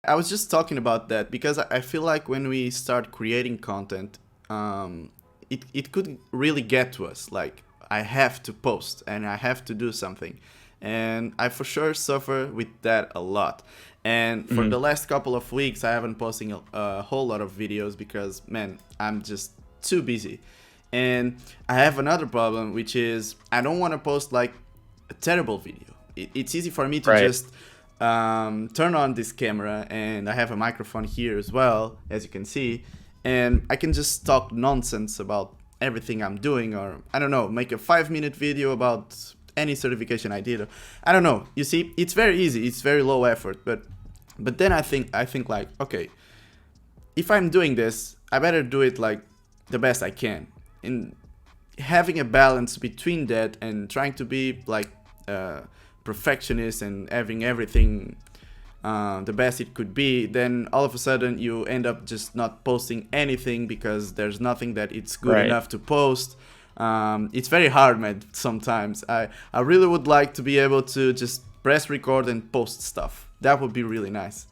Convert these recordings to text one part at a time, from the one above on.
I was just talking about that because I feel like when we start creating content, it could really get to us. Like, I have to post and I have to do something. And I for sure suffer with that a lot. And for Hmm. the last couple of weeks, I haven't posting a whole lot of videos because, man, I'm just too busy. And I have another problem, which is I don't want to post like a terrible video. It's easy for me to Right. just turn on this camera, and I have a microphone here as well, as you can see, and I can just talk nonsense about everything I'm doing, or I don't know, make a 5 minute video about any certification I did. I don't know. You see, it's very easy. It's very low effort, but then I think like, okay, if I'm doing this, I better do it like the best I can. And having a balance between that and trying to be like perfectionist and having everything the best it could be, then all of a sudden you end up just not posting anything because there's nothing that it's good Right. enough to post. It's very hard, man. Sometimes I really would like to be able to just press record and post stuff. That would be really nice.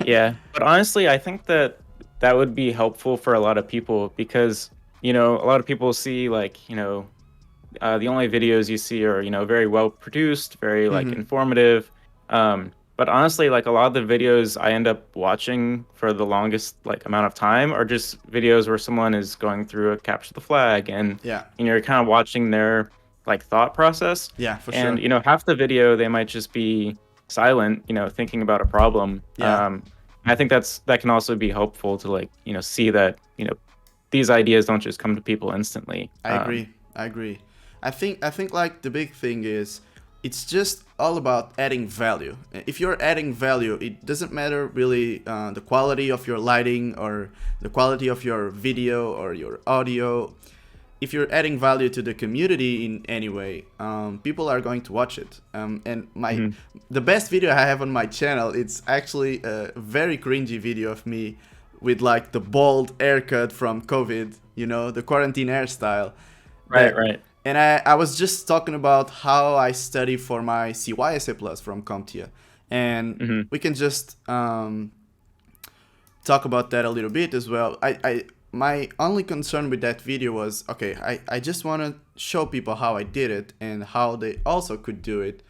Yeah. But honestly, I think that that would be helpful for a lot of people because, a lot of people see like, the only videos you see are, very well produced, very like Hmm. informative. But honestly, like a lot of the videos I end up watching for the longest like amount of time are just videos where someone is going through a capture the flag and Yeah, you're kind of watching their like thought process. yeah, for And sure. half the video they might just be silent, thinking about a problem. Yeah, I think that can also be helpful to like, see that, these ideas don't just come to people instantly. I agree. I agree. I think like the big thing is it's just all about adding value. If you're adding value, it doesn't matter really the quality of your lighting or the quality of your video or your audio. If you're adding value to the community in any way, people are going to watch it. And Mhm. the best video I have on my channel, it's actually a very cringy video of me with like the bald haircut from COVID, the quarantine hairstyle. Right, That right. and I was just talking about how I study for my CYSA Plus from CompTIA, and Mhm. we can just talk about that a little bit as well. I my only concern with that video was, okay, I just want to show people how I did it and how they also could do it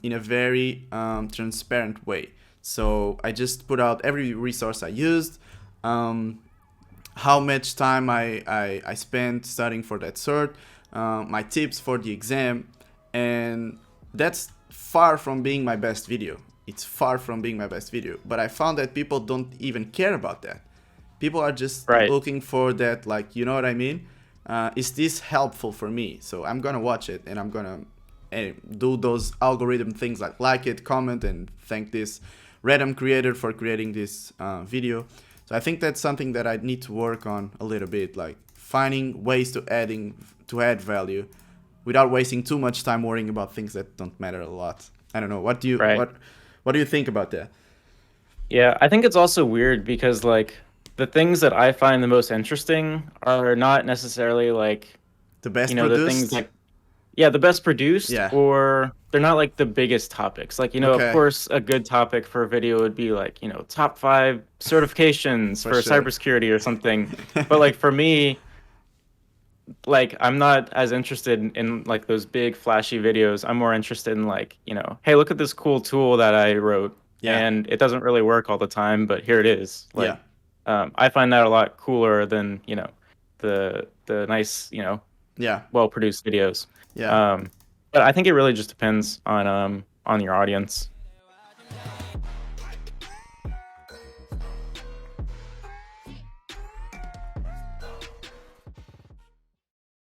in a very transparent way. So I just put out every resource I used, um, how much time I spent studying for that cert, my tips for the exam, and that's far from being my best video. It's far from being my best video, but I found that people don't even care about that. People are just Right. looking for that, like, you know what I mean? Is this helpful for me? So I'm gonna watch it and I'm gonna do those algorithm things like it, comment, and thank this random creator for creating this video. So I think that's something that I need to work on a little bit, like finding ways to add value without wasting too much time worrying about things that don't matter a lot. I don't know. Right. What do you think about that? Yeah, I think it's also weird because like the things that I find the most interesting are not necessarily like, The best the things produced? that yeah, the best produced Yeah. or they're not like the biggest topics. Like, of Okay. course a good topic for a video would be like, top 5 certifications For for sure. cybersecurity or something. But like for me, like I'm not as interested in like those big flashy videos. I'm more interested in like, hey, look at this cool tool that I wrote Yeah. and it doesn't really work all the time, but here it is. Yeah. Like I find that a lot cooler than, the nice, Yeah. well produced videos. Yeah. Um but I think it really just depends on your audience.